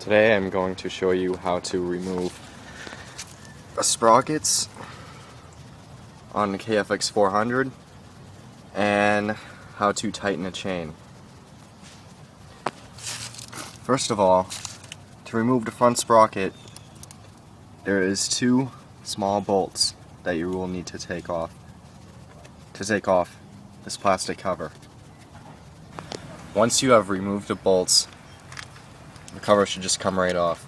Today I'm going to show you how to remove sprockets on the KFX 400 and how to tighten a chain. First of all, to remove the front sprocket, there is two small bolts that you will need to take off this plastic cover. Once you have removed the bolts, the cover should just come right off.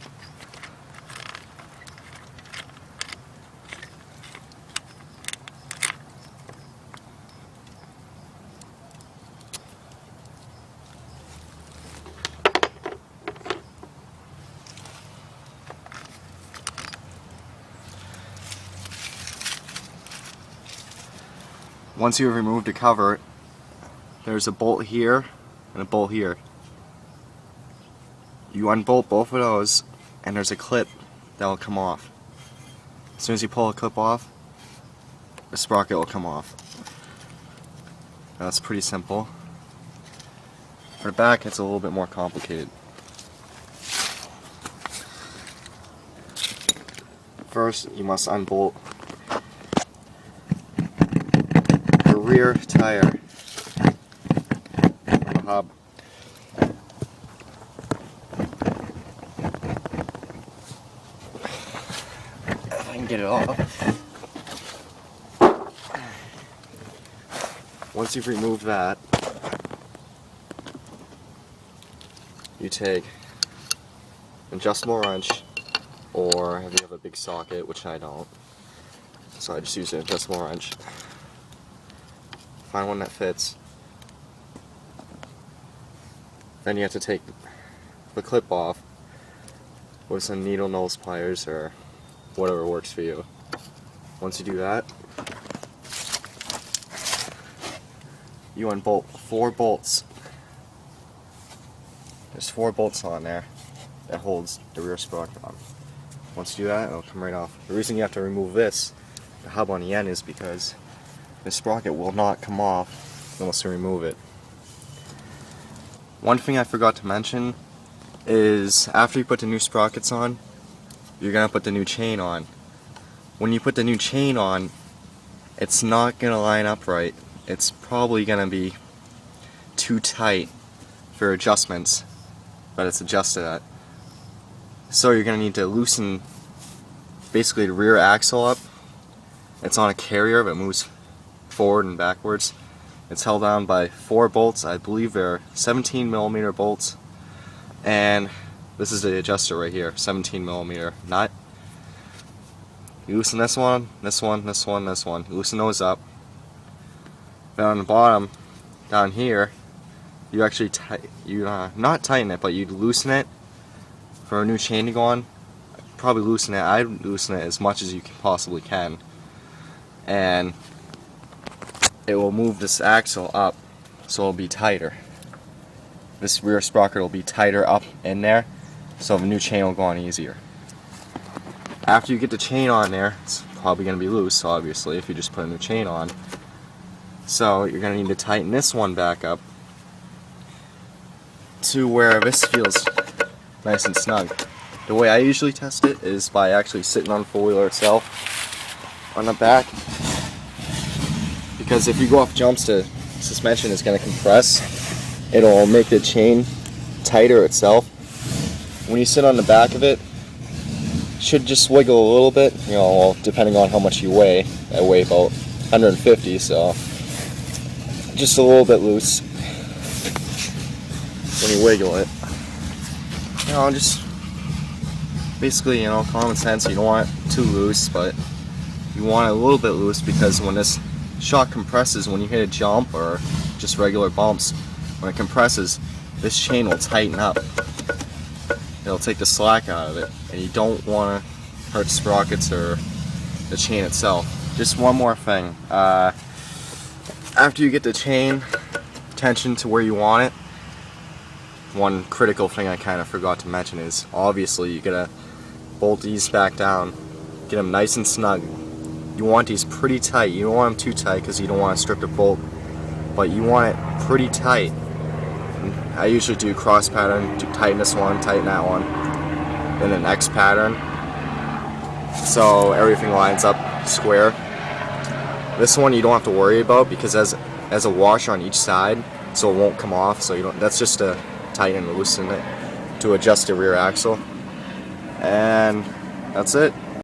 Once you have removed the cover, there's a bolt here and a bolt here. You unbolt both of those and there's a clip that will come off. As soon as you pull the clip off, the sprocket will come off. That's pretty simple. For the back, it's a little bit more complicated. First, you must unbolt the rear tire from the hub. If I can get it off. Once you've removed that, you take an adjustable wrench, or if you have a big socket, which I don't, so I just use an adjustable wrench. Find one that fits. Then you have to take the clip off with some needle nose pliers or whatever works for you. Once you do that, you unbolt 4 bolts. There's 4 bolts on there that holds the rear sprocket on. Once you do that, it'll come right off. The reason you have to remove this, the hub on the end, is because the sprocket will not come off unless you remove it. One thing I forgot to mention is after you put the new sprockets on, you're going to put the new chain on. When you put the new chain on, it's not going to line up right. It's probably going to be too tight for adjustments that it's adjusted at. So you're going to need to loosen basically the rear axle up. It's on a carrier that moves forward and backwards. It's held down by 4 bolts. I believe they're 17mm bolts. And this is the adjuster right here, 17mm nut. You loosen this one, this one, this one, this one. You loosen those up. Then on the bottom, down here, you actually not tighten it, but you loosen it for a new chain to go on. Probably loosen it. I loosen it as much as you possibly can, and it will move this axle up, so it'll be tighter. This rear sprocket will be tighter up in there, so the new chain will go on easier. After you get the chain on there, it's probably going to be loose, obviously, if you just put a new chain on. So you're going to need to tighten this one back up to where this feels nice and snug. The way I usually test it is by actually sitting on the four-wheeler itself on the back, because if you go off jumps, the suspension is going to compress. It'll make the chain tighter itself. When you sit on the back of it, should just wiggle a little bit, you know, well, depending on how much you weigh. I weigh about 150, so just a little bit loose when you wiggle it. You know, just basically, you know, common sense. You don't want it too loose, but you want it a little bit loose, because when this shock compresses, when you hit a jump or just regular bumps, when it compresses, this chain will tighten up. It'll take the slack out of it, and you don't want to hurt sprockets or the chain itself. Just one more thing. After you get the chain tension to where you want it, one critical thing I kind of forgot to mention is, obviously, you gotta bolt these back down, get them nice and snug. You want these pretty tight. You don't want them too tight because you don't want to strip the bolt, but you want it pretty tight. I usually do cross pattern, to tighten this one, tighten that one. in an X pattern, so everything lines up square. This one you don't have to worry about because as a washer on each side, so it won't come off. So you don't. That's just to tighten and loosen it to adjust the rear axle, and that's it.